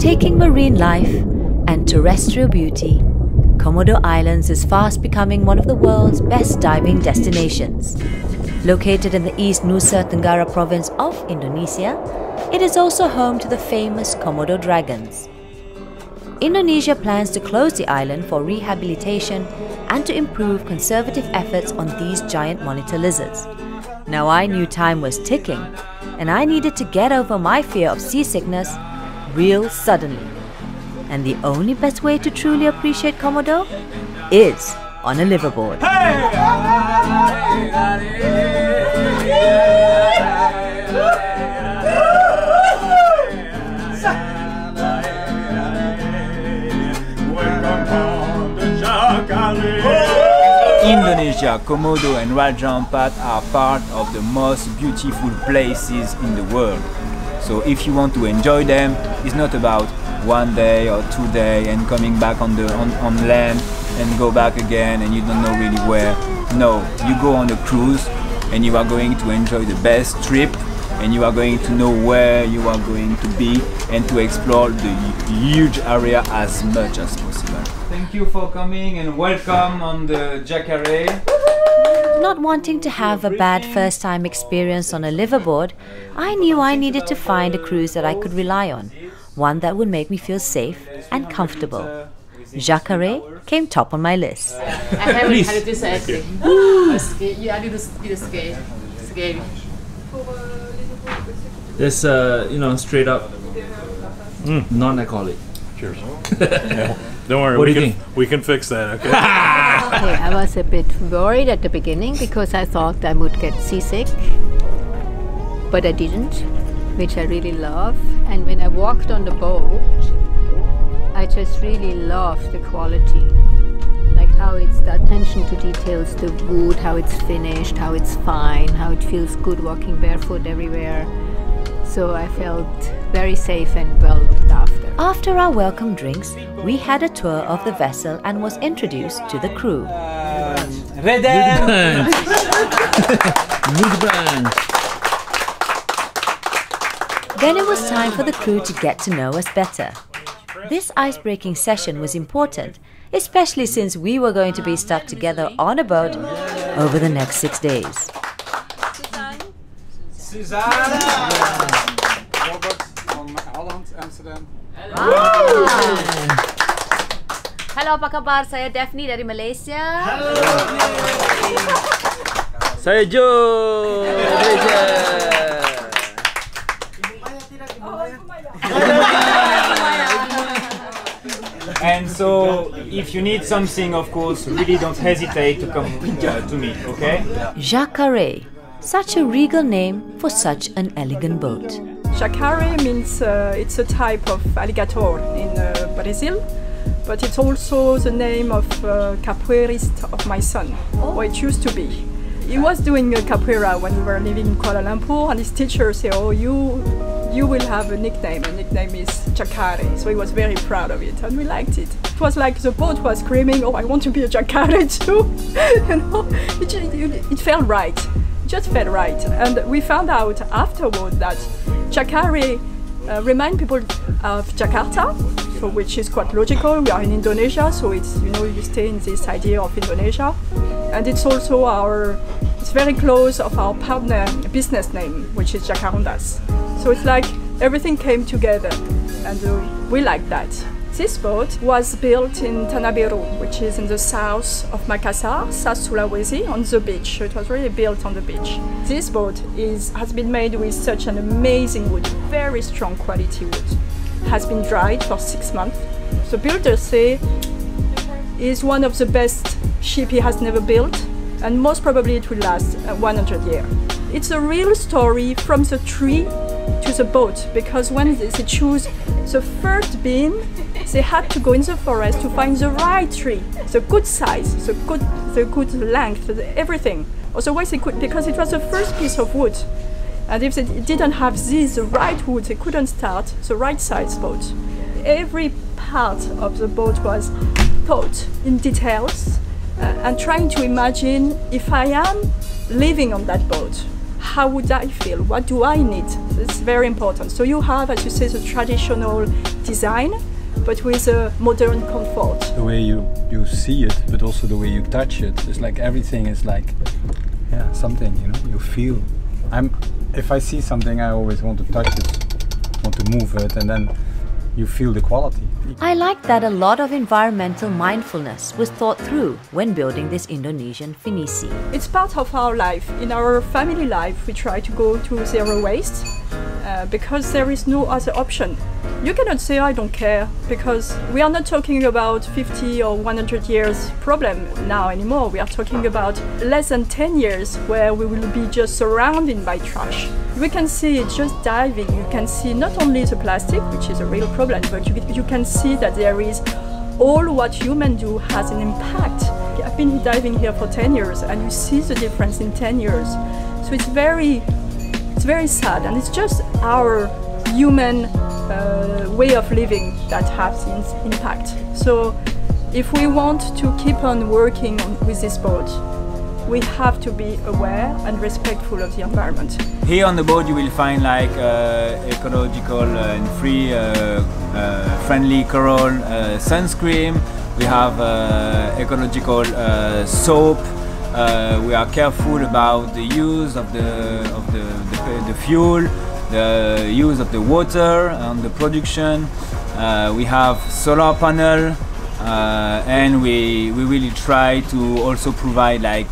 Taking marine life and terrestrial beauty, Komodo Islands is fast becoming one of the world's best diving destinations. Located in the East Nusa Tenggara province of Indonesia, it is also home to the famous Komodo dragons. Indonesia plans to close the island for rehabilitation and to improve conservative efforts on these giant monitor lizards. Now I knew time was ticking, and I needed to get over my fear of seasickness real suddenly. And the only best way to truly appreciate Komodo is on a liverboard. Indonesia, Komodo and Raja Ampat are part of the most beautiful places in the world. So if you want to enjoy them, it's not about 1 day or 2 days and coming back on land and go back again and you don't know really where. No, you go on a cruise and you are going to enjoy the best trip, and you are going to know where you are going to be and to explore the huge area as much as possible. Thank you for coming and welcome on the Jakaré. Not wanting to have a bad first-time experience on a liverboard, I knew I needed to find a cruise that I could rely on, one that would make me feel safe and comfortable. Jakaré came top on my list. I haven't had this actually. Yeah, I do the scale. This, straight up non-alcoholic. Cheers. Yeah. Don't worry, what do you think? We can fix that, okay? Okay, I was a bit worried at the beginning because I thought I would get seasick, but I didn't, which I really love. And when I walked on the boat, I just really loved the quality. Like how it's the attention to details, the wood, how it's finished, how it's fine, how it feels good walking barefoot everywhere. So I felt very safe and well looked after. After our welcome drinks, we had a tour of the vessel and was introduced to the crew. Good branch. Then it was time for the crew to get to know us better. This ice-breaking session was important, especially since we were going to be stuck together on a boat over the next 6 days. Robert from Holland, Amsterdam. Halo, apa kabar? Saya Daphne dari Malaysia. Halo. Saya Joe dari Malaysia. And so, if you need something, of course, really don't hesitate to come to me, okay? Jakaré, such a regal name for such an elegant boat. Jakaré means it's a type of alligator in Brazil, but it's also the name of capoeirist of my son, or it used to be. He was doing capoeira when we were living in Kuala Lumpur, and his teacher said, "Oh, you will have a nickname. The nickname is Jakaré." So he was very proud of it, and we liked it. It was like the boat was screaming, "Oh, I want to be a Jakaré too!" It felt right. It just felt right. And we found out afterward that Jakaré remind people of Jakarta, so which is quite logical. We are in Indonesia, so it's, you stay in this idea of Indonesia. And it's also it's very close of our partner business name, which is Jacarondas. So it's like everything came together, and we like that. This boat was built in Tanah Biru, which is in the south of Makassar, South Sulawesi, on the beach. So it was really built on the beach. This boat has been made with such an amazing wood, very strong quality wood. Has been dried for 6 months. The builder say is one of the best ship he has never built, and most probably it will last 100 years. It's a real story from the tree to the boat, because when they choose the first beam, they had to go in the forest to find the right tree, the good size, the good length, everything. Otherwise they could, because it was the first piece of wood. And if they didn't have the right wood, they couldn't start the right size boat. Every part of the boat was thought in details, and trying to imagine if I am living on that boat, how would I feel? What do I need? It's very important. So you have, as you say, the traditional design, but with a modern comfort. The way you see it, but also the way you touch it. It's like everything is like, yeah, something, you know, you feel. If I see something, I always want to touch it, want to move it, and then you feel the quality. I like that a lot of environmental mindfulness was thought through when building this Indonesian phinisi. It's part of our life. In our family life, we try to go to zero waste because there is no other option. You cannot say I don't care, because we are not talking about 50 or 100 years problem now anymore. We are talking about less than 10 years where we will be just surrounded by trash. We can see it just diving. You can see not only the plastic, which is a real problem, but you can see that there is all what humans do has an impact. I've been diving here for 10 years and you see the difference in 10 years. So it's very sad, and it's just our human way of living that has impact. So if we want to keep on working with this boat, we have to be aware and respectful of the environment. Here on the boat you will find like ecological and free friendly coral sunscreen. We have ecological soap. We are careful about the use of the fuel, the use of the water and the production. We have solar panel, and we really try to also provide like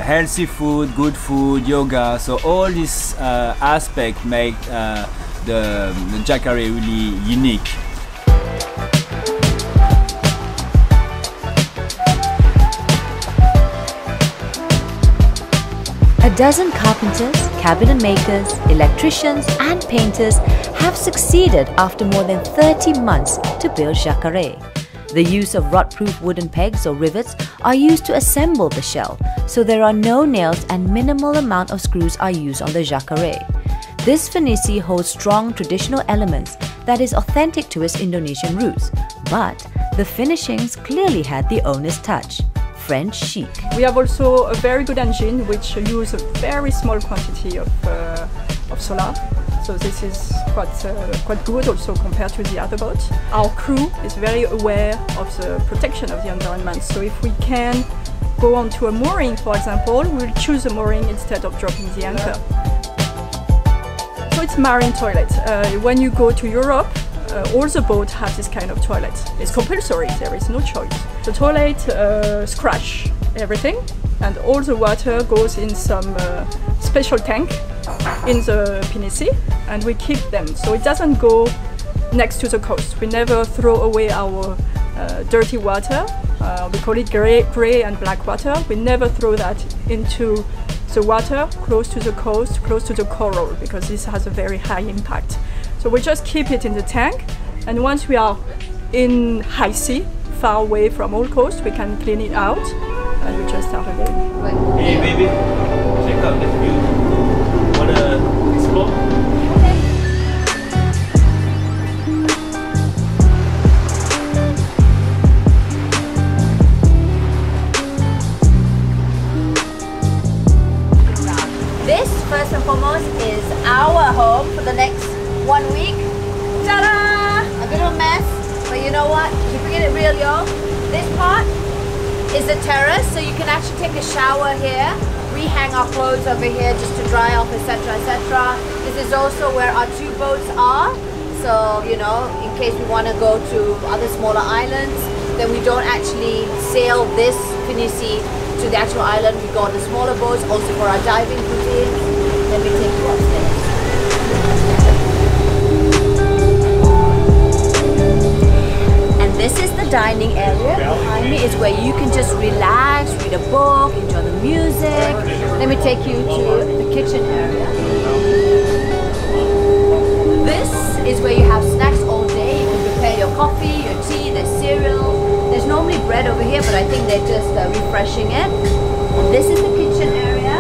healthy food, good food, yoga. So all these aspects make the Jakaré really unique. A dozen carpenters, cabinet makers, electricians and painters have succeeded after more than 30 months to build Jakaré. The use of rot-proof wooden pegs or rivets are used to assemble the shell, so there are no nails and minimal amount of screws are used on the Jakaré. This phinisi holds strong traditional elements that is authentic to its Indonesian roots, but the finishings clearly had the owner's touch. French chic. We have also a very good engine which uses a very small quantity of solar. So this is quite good also compared to the other boats. Our crew is very aware of the protection of the environment. So if we can go onto a mooring, for example, we'll choose a mooring instead of dropping the anchor. So it's marine toilet. When you go to Europe, all the boats have this kind of toilet. It's compulsory, there is no choice. The toilet scratch everything, and all the water goes in some special tank in the phinisi, and we keep them. So it doesn't go next to the coast. We never throw away our dirty water. We call it gray and black water. We never throw that into the water close to the coast, close to the coral, because this has a very high impact. So we just keep it in the tank, and once we are in high sea, far away from all coast, we can clean it out, and we just start again. Hey baby, check out this view. Wanna explore? This, first and foremost, is our home for the next 1 week. Ta-da! A bit of a mess, but you know what? Keeping it real, y'all. This part is the terrace, so you can actually take a shower here. We hang our clothes over here just to dry off, etc., etc. This is also where our 2 boats are. So, you know, in case we want to go to other smaller islands, then we don't actually sail this phinisi to the actual island. We go on the smaller boats, also for our diving routines. Let me take you upstairs. And this is the dining area. Behind me is where you can just relax, read a book, enjoy the music. Let me take you to the kitchen area. This is where you have snacks all day. You can prepare your coffee, your tea, there's cereal. There's normally bread over here, but I think they're just refreshing it. And this is the kitchen area.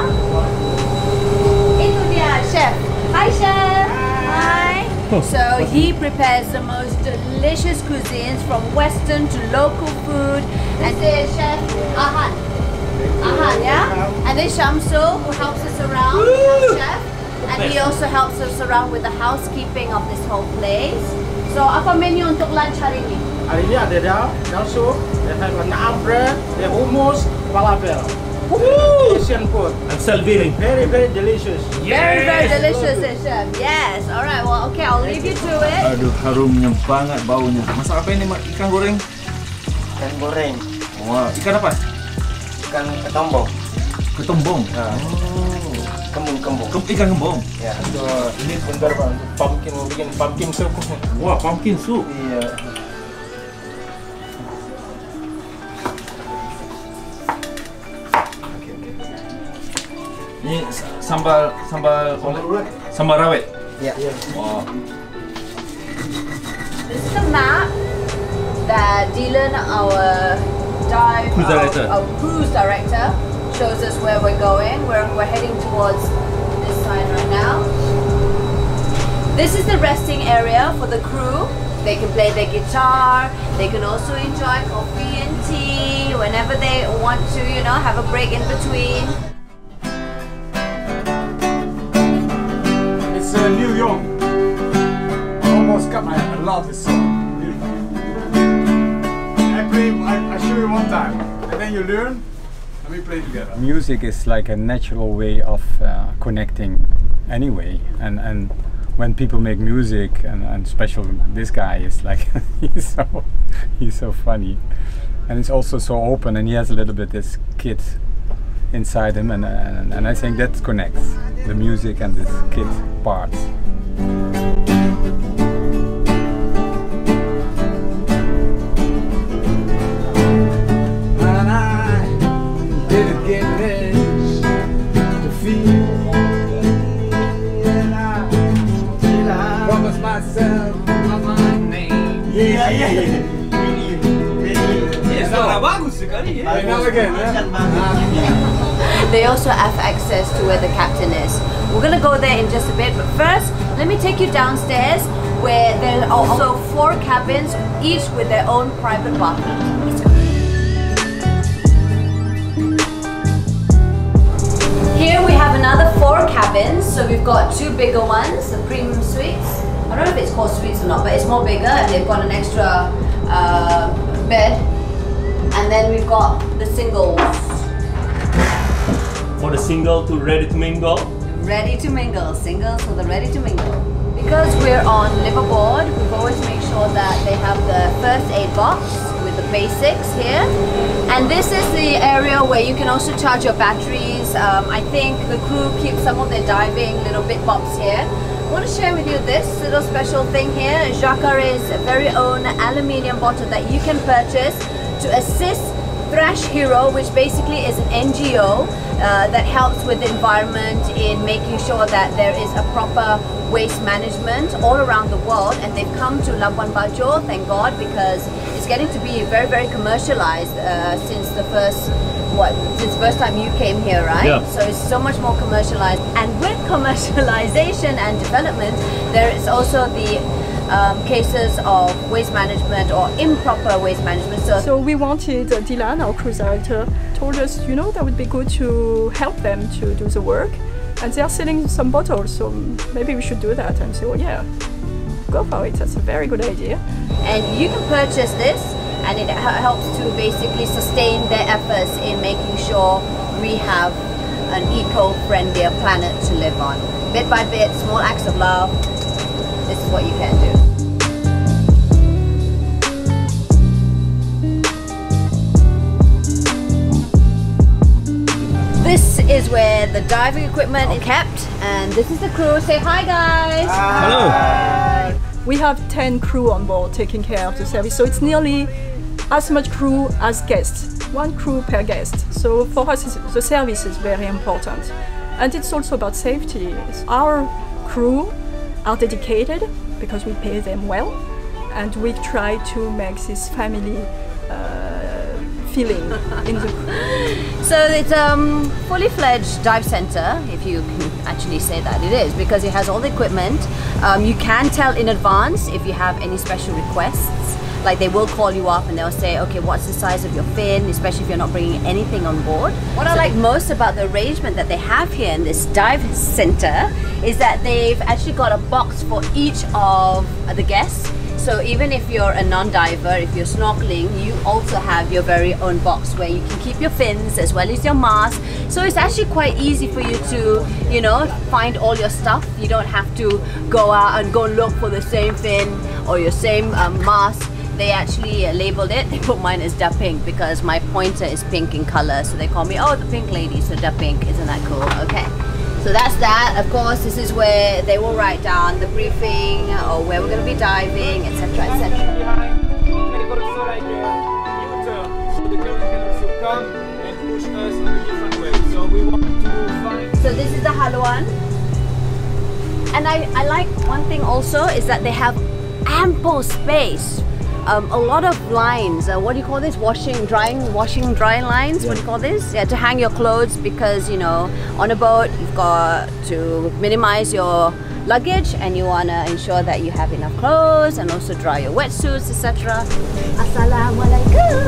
Itu dia, chef. Hi, chef. Hi. So he prepares the most delicious cuisines, from Western to local food. And this is Chef Ahan. Yeah? And this Shamsu, who helps us around, our chef. And he also helps us around with the housekeeping of this whole place. So, apa menu untuk lunch hari ini? Hari ini ada dal soup, they have a naan bread, they have hummus, falafel. Asian food. And Salvini. Very, very delicious. Very, very delicious, chef. Yes. All right. Well, okay. I'll leave you to it. Aduh, harumnya banget baunya. Masak apa ini, Mak? Ikan goreng? Ikan goreng. Wah, ikan apa? Ikan ketombong. Ketombong. Kembung. Ikan kembung. Ya, ini bentar Pak, untuk pumpkin, mau bikin pumpkin soup. Wah, pumpkin soup. Iya. Ini sambal rawit. Ya. Wow. This is the map that Dylan, our cruise director, shows us where we're going. We're heading towards this side right now. This is the resting area for the crew. They can play their guitar. They can also enjoy coffee and tea whenever they want to, you know, have a break in between. It's New York. Almost got my love this song. I show you one time, and then you learn, and we play together. Music is like a natural way of connecting anyway, and when people make music, and especially this guy is like, he's so funny, and it's also so open, and he has a little bit this kid inside him, and I think that connects the music and this kid part. And I didn't get this to feel, and I promised myself my name. Yeah. They also have access to where the captain is. We're gonna go there in just a bit, but first, let me take you downstairs where there are also 4 cabins, each with their own private bathroom. Let's go. Here we have another 4 cabins, so we've got 2 bigger ones, the premium suites. I don't know if it's called suites or not, but it's more bigger, and they've got an extra bed. And then we've got the singles. For the single to ready to mingle. Ready to mingle. Singles for the ready to mingle. Because we're on liveaboard, we've always made sure that they have the first aid box with the basics here. And this is the area where you can also charge your batteries. I think the crew keeps some of their diving little bit box here. I want to share with you this little special thing here. Jakaré's very own aluminium bottle that you can purchase to assist Thrash Hero, which basically is an NGO that helps with the environment in making sure that there is a proper waste management all around the world. And they've come to Labuan Bajo, thank God, because it's getting to be very, very commercialized since the first time you came here, right? Yeah. So it's so much more commercialized. And with commercialization and development, there is also the cases of waste management or improper waste management. So we wanted, Dylan, our cruise director, told us, you know, that would be good to help them to do the work. And they are selling some bottles, so maybe we should do that. And so, yeah, go for it. That's a very good idea. And you can purchase this, and it helps to basically sustain their efforts in making sure we have an eco-friendlier planet to live on. Bit by bit, small acts of love. This is what you can do. This is where the diving equipment is kept, and this is the crew. Say hi, guys. Hello. We have 10 crew on board taking care of the service, so it's nearly as much crew as guests. 1 crew per guest. So for us, the service is very important. And it's also about safety. Our crew are dedicated because we pay them well, and we try to make this family feeling in the crew. So it's a fully fledged dive center, if you can actually say that it is, because it has all the equipment. You can tell in advance if you have any special requests. Like they will call you up and they'll say, okay, what's the size of your fin, especially if you're not bringing anything on board. What I like most about the arrangement that they have here in this dive center is that they've actually got a box for each of the guests. So even if you're a non-diver, if you're snorkeling, you also have your very own box where you can keep your fins as well as your mask. So it's actually quite easy for you to, you know, find all your stuff. You don't have to go out and go look for the same fin or your same mask. They actually labeled it. They put mine as Da Pink because my pointer is pink in color. So they call me, oh, the pink lady, so Da Pink. Isn't that cool? Okay. So that's that. Of course, this is where they will write down the briefing or where we're going to be diving, etc., etc. So this is the Haluan. And I like one thing also is that they have ample space. A lot of lines, what do you call this? Washing, drying lines? Yeah. What do you call this? Yeah, to hang your clothes because, you know, on a boat you've got to minimize your luggage and you want to ensure that you have enough clothes and also dry your wetsuits, etc. Assalamualaikum.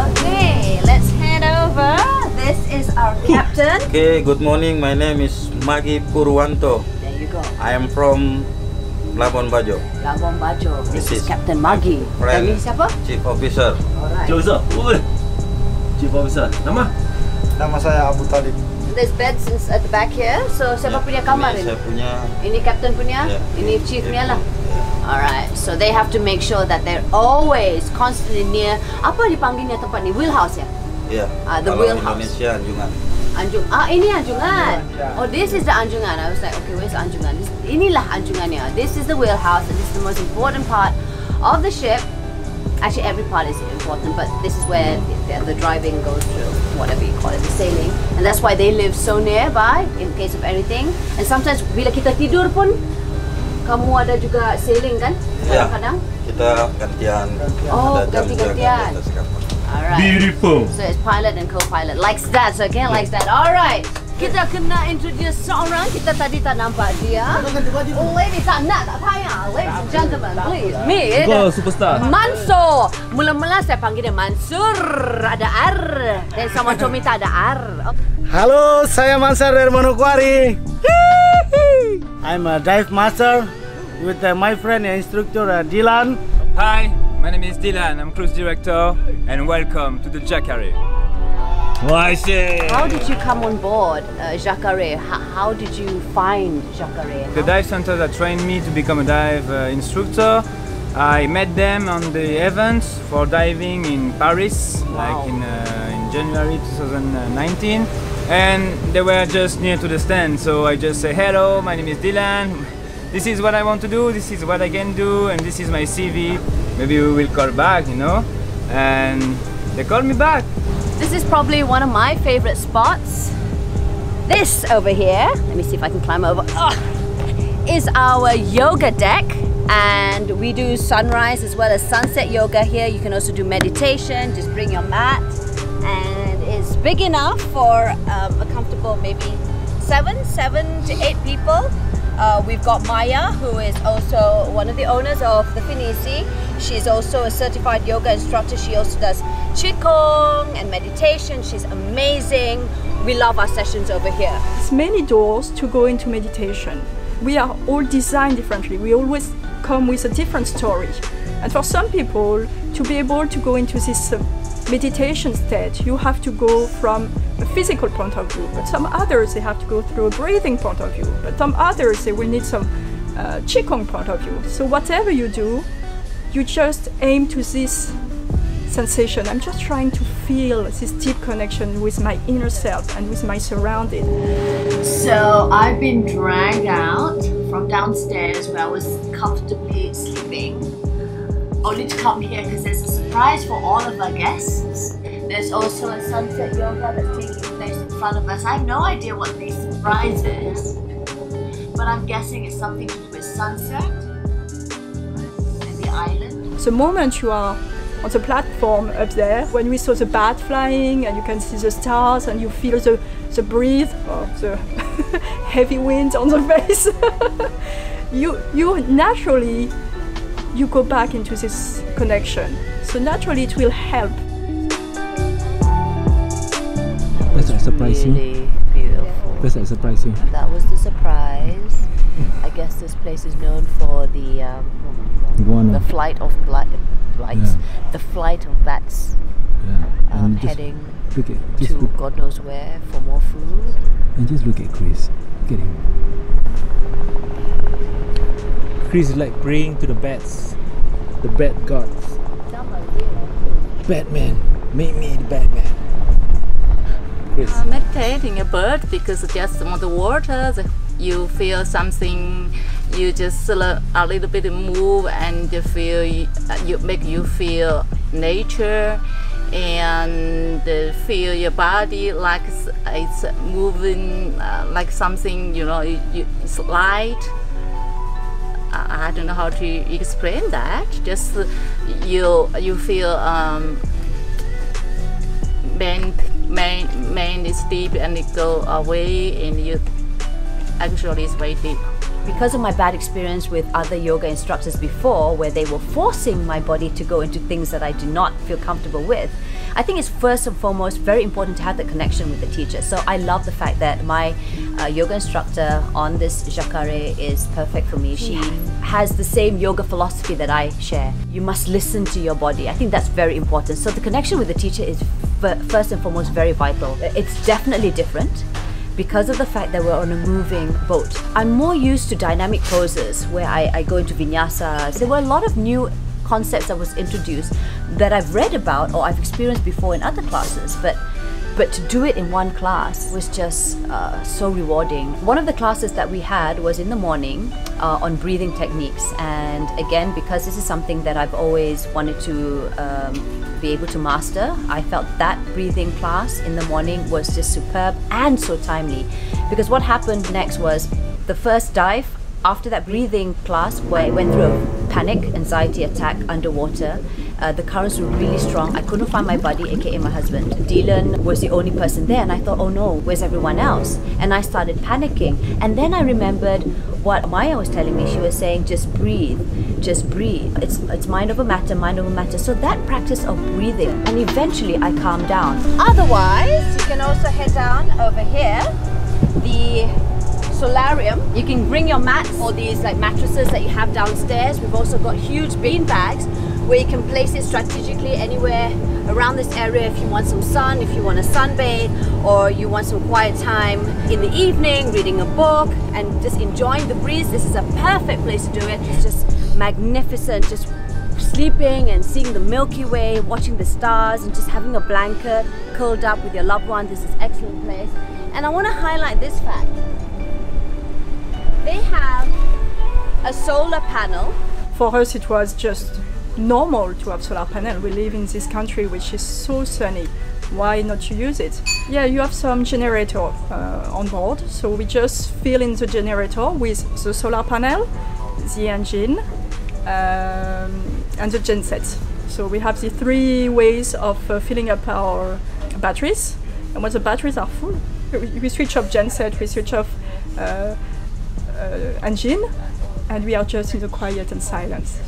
Okay, let's head over. This is our captain. Okay, good morning. My name is Magi Purwanto. There you go. I am from Labuan Bajo. Labuan Bajo. This is Captain Magi. Friend, siapa? Chief Officer. Alright. Chief Officer. Chief Officer. Nama? Nama saya Abu Talib. There's beds at the back here. So siapa punya kamar ini? Saya punya. Ini Captain punya? Yeah. Ini Chief punya lah. Alright. So they have to make sure that they're always constantly near. Apa dipanggilnya tempat ni? Wheelhouse ya? Yeah. The wheelhouse. Indonesia Anjungan. Ini Anjungan. Oh, this is the Anjungan. I was like, okay, where's Anjungan? Inilah Anjungannya. This is the wheelhouse, and this is the most important part of the ship. Actually, every part is important, but this is where the driving goes through, whatever you call it, the sailing. And that's why they live so nearby in case of anything. And sometimes bila kita tidur pun, kamu ada juga sailing kan? Kadang-kadang. Kita gantian. Oh, ganti-gantian. Alright. Beautiful. So it's pilot and co-pilot. Likes that, so again, likes that. Alright. Kita kena introduce seorang. Kita tadi tak nampak dia. Ladies, tak payah. Ladies and gentlemen, please. Me. Go, superstar. Mansur. Mula-mula saya panggil dia Mansur. Ada R. Dan sama Tommy tak ada R. Halo, saya Mansur dari Manokwari. I'm a dive master with my friend and instructor Dylan. Hi, my name is Dylan. I'm cruise director and welcome to the Jakaré. How did you come on board Jakaré? How did you find Jakaré? The dive center that trained me to become a dive instructor, I met them on the events for diving in Paris, like in January 2019, and they were just near to the stand. So I just say, hello, my name is Dylan. This is what I want to do, this is what I can do, and this is my CV. Maybe we will call back, you know? And they called me back. This is probably one of my favorite spots. This over here, let me see if I can climb over, is our yoga deck. And we do sunrise as well as sunset yoga here. You can also do meditation, just bring your mat. And it's big enough for a comfortable maybe 7 to 8 people. We've got Maya, who is also one of the owners of the Phinisi. She's also a certified yoga instructor. She also does Qigong and meditation. She's amazing. We love our sessions over here. There's many doors to go into meditation. We are all designed differently. We always come with a different story. And for some people, to be able to go into this meditation state, you have to go from a physical point of view, but some others they have to go through a breathing point of view, but some others they will need some Qigong point of view. So whatever you do, you just aim to this sensation. I'm just trying to feel this deep connection with my inner self and with my surrounding. So I've been dragged out from downstairs where I was comfortably sleeping, only to come here because there's a surprise for all of our guests. There's also a sunset yoga that's taking place in front of us. I have no idea what the surprise is, but I'm guessing it's something to do with sunset and the island. The moment you are on the platform up there, when we saw the bat flying and you can see the stars and you feel the breeze or the heavy wind on the face, you naturally you go back into this connection. So naturally it will help. Does that surprise you? Really beautiful. Does that surprise you? That was the surprise. I guess this place is known for the flight of the flight of bats heading to God knows where for more food. And just look at Chris. Look at him. Chris is like praying to the bats, the bat gods. Batman, make me the Batman. Chris. Meditating a bird because just on the water, you feel something. You just a little bit move and you feel you feel nature and feel your body like it's moving like something, you know, it's light. I don't know how to explain that. Just you feel mind is deep and it go away and you actually it's very deep. Because of my bad experience with other yoga instructors before, where they were forcing my body to go into things that I do not feel comfortable with, I think it's first and foremost very important to have the connection with the teacher. So I love the fact that my yoga instructor on this Jakaré is perfect for me. She has the same yoga philosophy that I share. You must listen to your body. I think that's very important. So the connection with the teacher is first and foremost very vital. It's definitely different because of the fact that we're on a moving boat. I'm more used to dynamic poses where I go into vinyasa. There were a lot of new concepts that was introduced that I've read about or I've experienced before in other classes, but to do it in one class was just so rewarding. One of the classes that we had was in the morning on breathing techniques, and again, because this is something that I've always wanted to be able to master, I felt that breathing class in the morning was just superb and so timely, because what happened next was the first dive after that breathing class where I went through a panic anxiety attack underwater. The currents were really strong. I couldn't find my buddy, aka my husband. Dylan was the only person there and I thought, oh no, where's everyone else? And I started panicking. And then I remembered what Maya was telling me. She was saying, just breathe, just breathe. It's mind over matter, mind over matter. So that practice of breathing, and eventually I calmed down. Otherwise, you can also head down over here, the solarium. You can bring your mats or these like mattresses that you have downstairs. We've also got huge bean bags where you can place it strategically anywhere around this area if you want some sun, if you want to sunbathe, or you want some quiet time in the evening, reading a book and just enjoying the breeze. This is a perfect place to do it. It's just magnificent, just sleeping and seeing the Milky Way, watching the stars and just having a blanket curled up with your loved one. This is an excellent place. And I want to highlight this fact. They have a solar panel. For us it was just normal to have solar panel. We live in this country which is so sunny. Why not to use it? Yeah, you have some generator on board, so we just fill in the generator with the solar panel, the engine and the genset. So we have the three ways of filling up our batteries, and when the batteries are full, we switch off genset, we switch off engine, and we are just in the quiet and silence.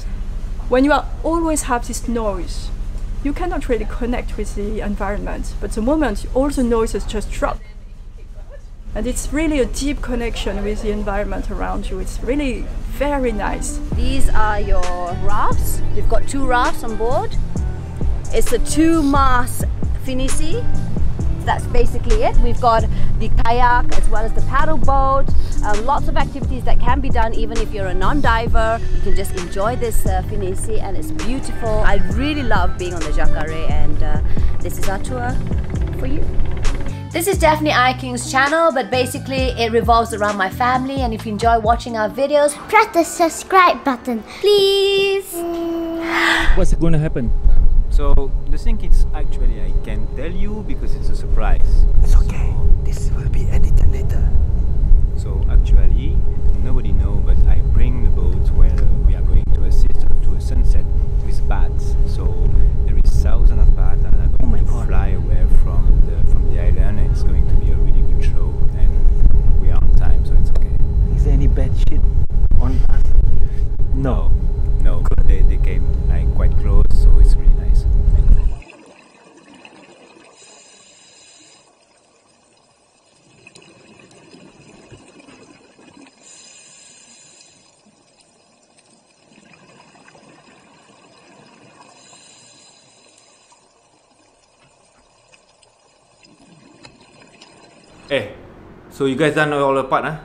When you always have this noise, you cannot really connect with the environment, but the moment all the noises just drop, and it's really a deep connection with the environment around you. It's really very nice. These are your rafts. You've got 2 rafts on board. It's a 2-mast phinisi. That's basically it. We've got the kayak as well as the paddle boat. Lots of activities that can be done even if you're a non-diver. You can just enjoy this phinisi and it's beautiful. I really love being on the Jakaré, and this is our tour for you. This is Daphne Iking's channel, but basically it revolves around my family, and if you enjoy watching our videos, press the subscribe button, please. What's going to happen? So the thing is, actually I can't tell you because it's a surprise. It's okay. This will be edited later. So actually nobody knows, but I bring the boat where we are going to assist to a sunset with bats. So there is thousands of bats and I'm going to fly away from the island. It's going to be a really good show and we are on time, so it's okay. Is there any bad shit on us? No, So you guys done all the part, huh?